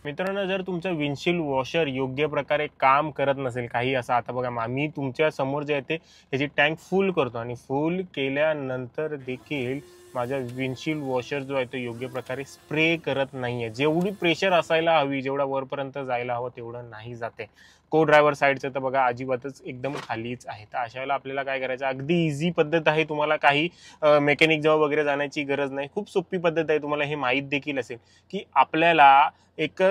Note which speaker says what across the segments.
Speaker 1: मित्रांनो, जर तुमचं विंडशील्ड वॉशर योग्य प्रकारे काम करत नसेल, काही असं आता बघा मी तुमच्या समोर जे आहे ते याची टँक फुल करतो आणि फुल केल्यानंतर देखील माझा विंडशील्ड वॉशर जो आहे तो योग्य प्रकारे स्प्रे करत नाहीये. जेवढी प्रेशर असायला हवी, जेवढा वरपर्यंत जायला हवं तेवढं नाही जाते. को ड्रायव्हर साईडचं तर बघा अजिबातच एकदम खालीच आहे. तर अशा वेळेला आपल्याला काय करायचं, अगदी इझी पद्धत आहे. तुम्हाला काही मेकॅनिक जवळ वगैरे जाण्याची गरज नाही. खूप सोपी पद्धत आहे. तुम्हाला हे माहीत देखील असेल की आपल्याला एक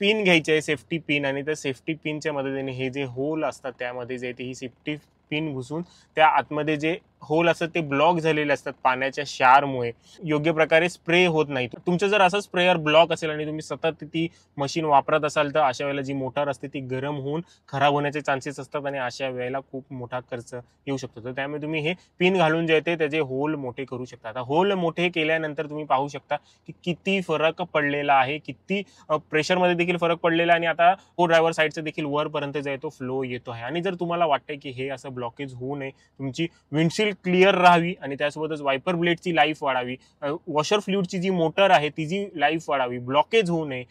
Speaker 1: पिन घ्यायची आहे, सेफ्टी पिन, आणि त्या सेफ्टी पिनच्या मदतीने हे जे होल असतात त्यामध्ये जे ही सेफ्टी पिन घुसून त्या आतमध्ये जे होल असतात ते ब्लॉक झालेले असतात पाण्याच्या क्षारमुळे, योग्य प्रकारे स्प्रे होत नाही. तुमचं जर असं स्प्रेयर ब्लॉक असेल आणि तुम्ही सतत ती मशीन वापरत असाल तर अशा वेळेला जी मोटार असते ती गरम होऊन खराब होण्याचे चान्सेस असतात आणि अशा वेळेला खूप मोठा खर्च येऊ शकतो. तर त्यामुळे तुम्ही हे पिन घालून जे आहे त्याचे होल मोठे करू शकता. आता होल मोठे केल्यानंतर तुम्ही पाहू शकता की किती फरक पडलेला आहे, किती प्रेशरमध्ये देखील फरक पडलेला आहे आणि आता को ड्रायव्हर साईडचा देखील वरपर्यंत जो आहे तो फ्लो येतो आहे. आणि जर तुम्हाला वाटतंय की हे असं ब्लॉकेज होऊ नये, तुमची विंडशील्ड क्लिअर राहावी आणि त्यासोबतच वायपर ब्लेडची लाईफ वाढावी, वॉशर फ्लुइडची जी मोटर आहे तिची लाईफ वाढावी, ब्लॉकेज होऊ नये,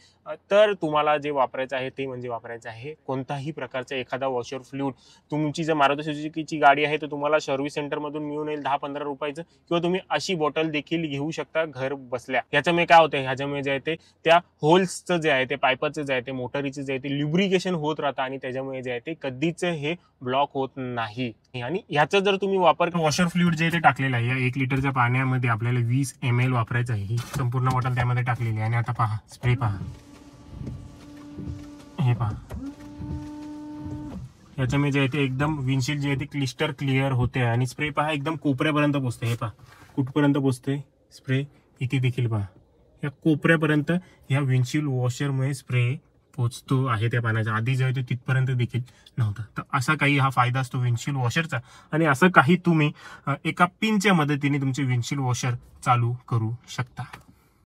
Speaker 1: तर तुम्हाला जे वापरायचं आहे ते म्हणजे वापरायचं आहे कोणताही प्रकारचा एखादा वॉशर फ्लुइड. तुमची जर मारुती सुझुकीची गाडी आहे तर तुम्हाला सर्व्हिस सेंटरमधून मिळून येईल 10-15 रुपयाचं, किंवा तुम्ही अशी बॉटल देखील घेऊ शकता घर बसल्या. ह्याच्यामुळे काय होतं, ह्याच्यामुळे जे आहे ते त्या होल्सचं जे आहे ते पाईपाचं जे आहे ते मोटरीचं जे आहे ते ल्युब्रिकेशन होत राहतं आणि त्याच्यामुळे जे आहे ते कधीच हे ब्लॉक होत नाही. आणि ह्याचा जर तुम्ही वापर, वॉशर फ्लुइड जे ते टाकलेलं आहे, या 1 लिटरच्या पाण्यामध्ये आपल्याला 20 ml वापरायचं आहे. ही संपूर्ण बॉटल त्यामध्ये टाकलेली आहे आणि आता पहा स्प्रे पहा, हे पहा, याच्यामुळे जे आहे ते एकदम विंडशील्ड जे आहे ते क्लिस्टर क्लिअर होते आणि स्प्रे पहा एकदम कोपऱ्यापर्यंत पोहोचते. हे पहा कुठपर्यंत पोहोचते स्प्रे, इथे देखील पहा या कोपऱ्यापर्यंत या विंडशील्ड वॉशरमुळे स्प्रे पोचतो आहे त्या पाण्याच्या. आधी जे आहे ते तिथपर्यंत देखील नव्हतं. तर असा काही हा फायदा असतो विंडशील्ड वॉशरचा. आणि असं काही तुम्ही एका पिनच्या मदतीने तुमचे विंडशील्ड वॉशर चालू करू शकता.